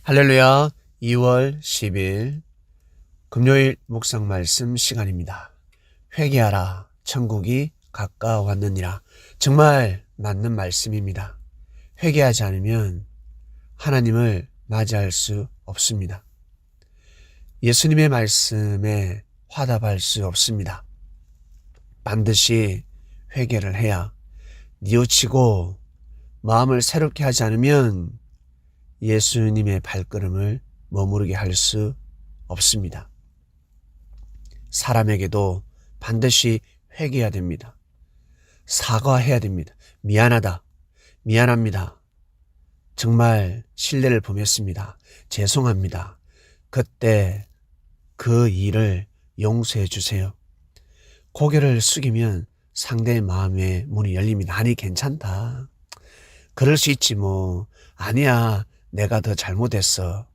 할렐루야. 2월 10일 금요일 묵상 말씀 시간입니다. 회개하라. 천국이 가까웠느니라. 정말 맞는 말씀입니다. 회개하지 않으면 하나님을 맞이할 수 없습니다. 예수님의 말씀에 화답할 수 없습니다. 반드시 회개를 해야 뉘우치고 마음을 새롭게 하지 않으면 예수님의 발걸음을 머무르게 할 수 없습니다. 사람에게도 반드시 회개해야 됩니다. 사과해야 됩니다. 미안하다. 미안합니다. 정말 신뢰를 범했습니다. 죄송합니다. 그때 그 일을 용서해 주세요. 고개를 숙이면 상대의 마음의 문이 열립니다. 아니 괜찮다. 그럴 수 있지 뭐. 아니야. 내가 더 잘못했어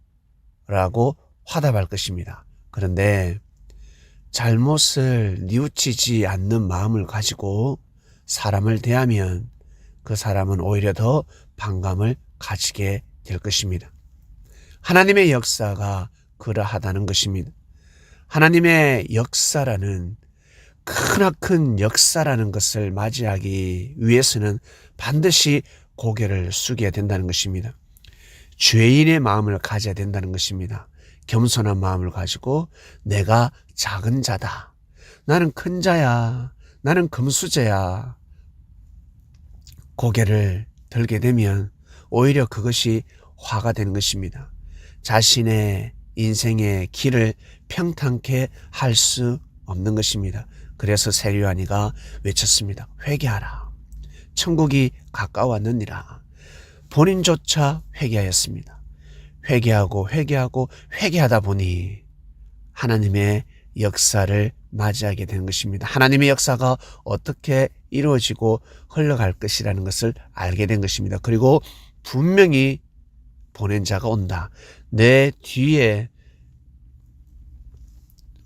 라고 화답할 것입니다. 그런데 잘못을 뉘우치지 않는 마음을 가지고 사람을 대하면 그 사람은 오히려 더 반감을 가지게 될 것입니다. 하나님의 역사가 그러하다는 것입니다. 하나님의 역사라는 크나큰 역사라는 것을 맞이하기 위해서는 반드시 고개를 숙여야 된다는 것입니다. 죄인의 마음을 가져야 된다는 것입니다. 겸손한 마음을 가지고 내가 작은 자다. 나는 큰 자야. 나는 금수저야. 고개를 들게 되면 오히려 그것이 화가 되는 것입니다. 자신의 인생의 길을 평탄케 할 수 없는 것입니다. 그래서 세리요한이가 외쳤습니다. 회개하라. 천국이 가까웠느니라. 본인조차 회개하였습니다. 회개하고 회개하다 보니 하나님의 역사를 맞이하게 되는 것입니다. 하나님의 역사가 어떻게 이루어지고 흘러갈 것이라는 것을 알게 된 것입니다. 그리고 분명히 보낸 자가 온다. 내 뒤에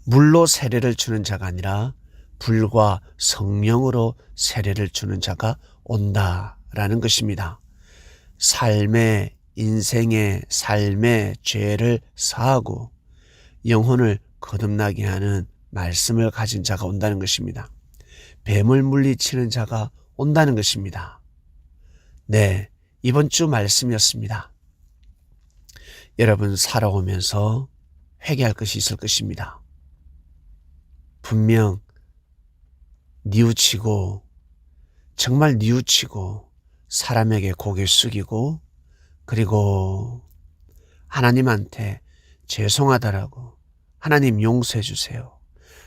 물로 세례를 주는 자가 아니라 불과 성령으로 세례를 주는 자가 온다라는 것입니다. 인생의 삶의 죄를 사하고 영혼을 거듭나게 하는 말씀을 가진 자가 온다는 것입니다. 뱀을 물리치는 자가 온다는 것입니다. 네, 이번 주 말씀이었습니다. 여러분 살아오면서 회개할 것이 있을 것입니다. 분명 뉘우치고 정말 뉘우치고 사람에게 고개 숙이고 그리고 하나님한테 죄송하다라고 하나님 용서해 주세요.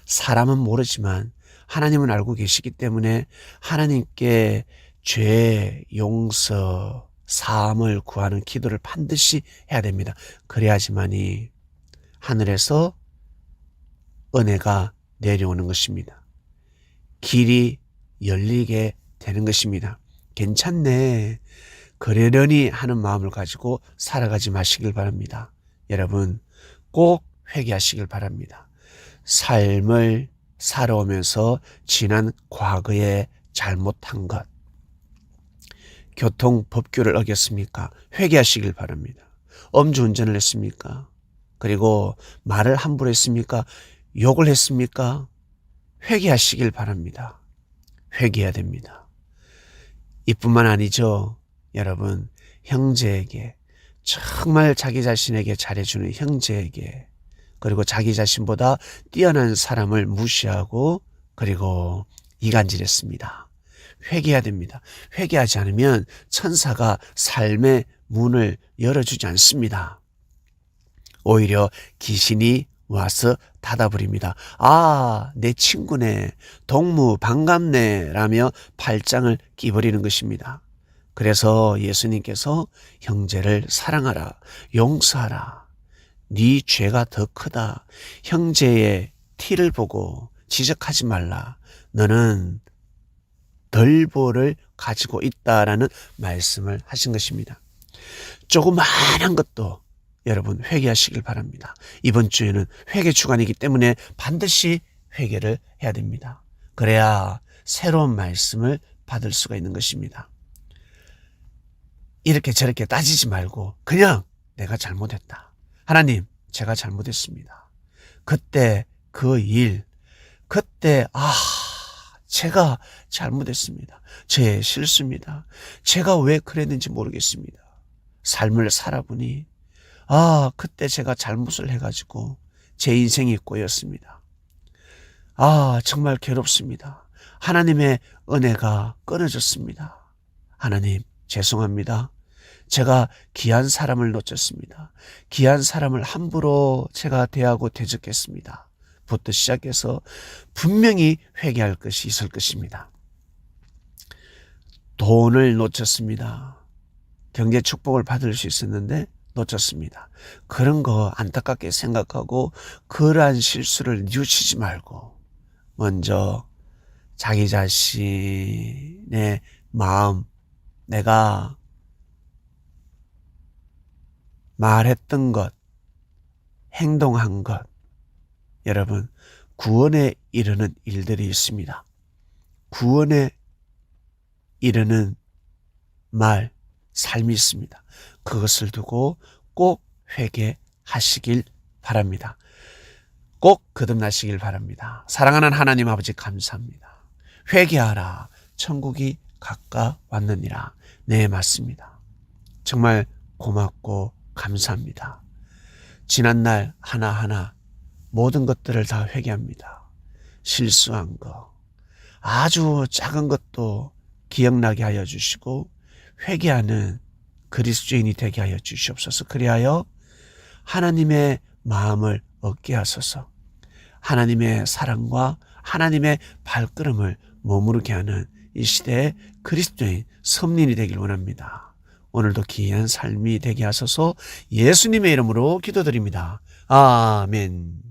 사람은 모르지만 하나님은 알고 계시기 때문에 하나님께 죄 용서 사함을 구하는 기도를 반드시 해야 됩니다. 그래야지만이 하늘에서 은혜가 내려오는 것입니다. 길이 열리게 되는 것입니다. 괜찮네. 그러려니 하는 마음을 가지고 살아가지 마시길 바랍니다. 여러분 꼭 회개하시길 바랍니다. 삶을 살아오면서 지난 과거에 잘못한 것, 교통법규를 어겼습니까? 회개하시길 바랍니다. 음주운전을 했습니까? 그리고 말을 함부로 했습니까? 욕을 했습니까? 회개하시길 바랍니다. 회개해야 됩니다. 이뿐만 아니죠. 여러분 형제에게 정말 자기 자신에게 잘해주는 형제에게 그리고 자기 자신보다 뛰어난 사람을 무시하고 그리고 이간질했습니다. 회개해야 됩니다. 회개하지 않으면 천사가 삶의 문을 열어주지 않습니다. 오히려 귀신이 와서 닫아버립니다. 아, 내 친구네, 동무 반갑네 라며 팔짱을 끼버리는 것입니다. 그래서 예수님께서 형제를 사랑하라, 용서하라. 네 죄가 더 크다. 형제의 티를 보고 지적하지 말라. 너는 덜 벌을 가지고 있다라는 말씀을 하신 것입니다. 조그마한 것도 여러분 회개하시길 바랍니다. 이번 주에는 회개 주간이기 때문에 반드시 회개를 해야 됩니다. 그래야 새로운 말씀을 받을 수가 있는 것입니다. 이렇게 저렇게 따지지 말고 그냥 내가 잘못했다. 하나님, 제가 잘못했습니다. 그때 그 일, 그때 제가 잘못했습니다. 제 실수입니다. 제가 왜 그랬는지 모르겠습니다. 삶을 살아보니 그때 제가 잘못을 해가지고 제 인생이 꼬였습니다. 정말 괴롭습니다. 하나님의 은혜가 끊어졌습니다. 하나님, 죄송합니다. 제가 귀한 사람을 놓쳤습니다. 귀한 사람을 함부로 제가 대하고 대적했습니다. 부터 시작해서 분명히 회개할 것이 있을 것입니다. 돈을 놓쳤습니다. 경제 축복을 받을 수 있었는데 놓쳤습니다. 그런 거 안타깝게 생각하고 그러한 실수를 뉘우치지 말고 먼저 자기 자신의 마음, 내가 말했던 것, 행동한 것, 여러분, 구원에 이르는 일들이 있습니다. 구원에 이르는 말, 삶이 있습니다. 그것을 두고 꼭 회개하시길 바랍니다. 꼭 거듭나시길 바랍니다. 사랑하는 하나님 아버지, 감사합니다. 회개하라, 천국이 가까웠느니라. 네, 맞습니다. 정말 고맙고 감사합니다. 지난날 하나하나 모든 것들을 다 회개합니다. 실수한 거, 아주 작은 것도 기억나게 하여 주시고 회개하는 그리스도인이 되게 하여 주시옵소서. 그리하여 하나님의 마음을 얻게 하소서. 하나님의 사랑과 하나님의 발걸음을 머무르게 하는 이 시대의 그리스도인 선민이 되길 원합니다. 오늘도 귀한 삶이 되게 하소서. 예수님의 이름으로 기도드립니다. 아멘.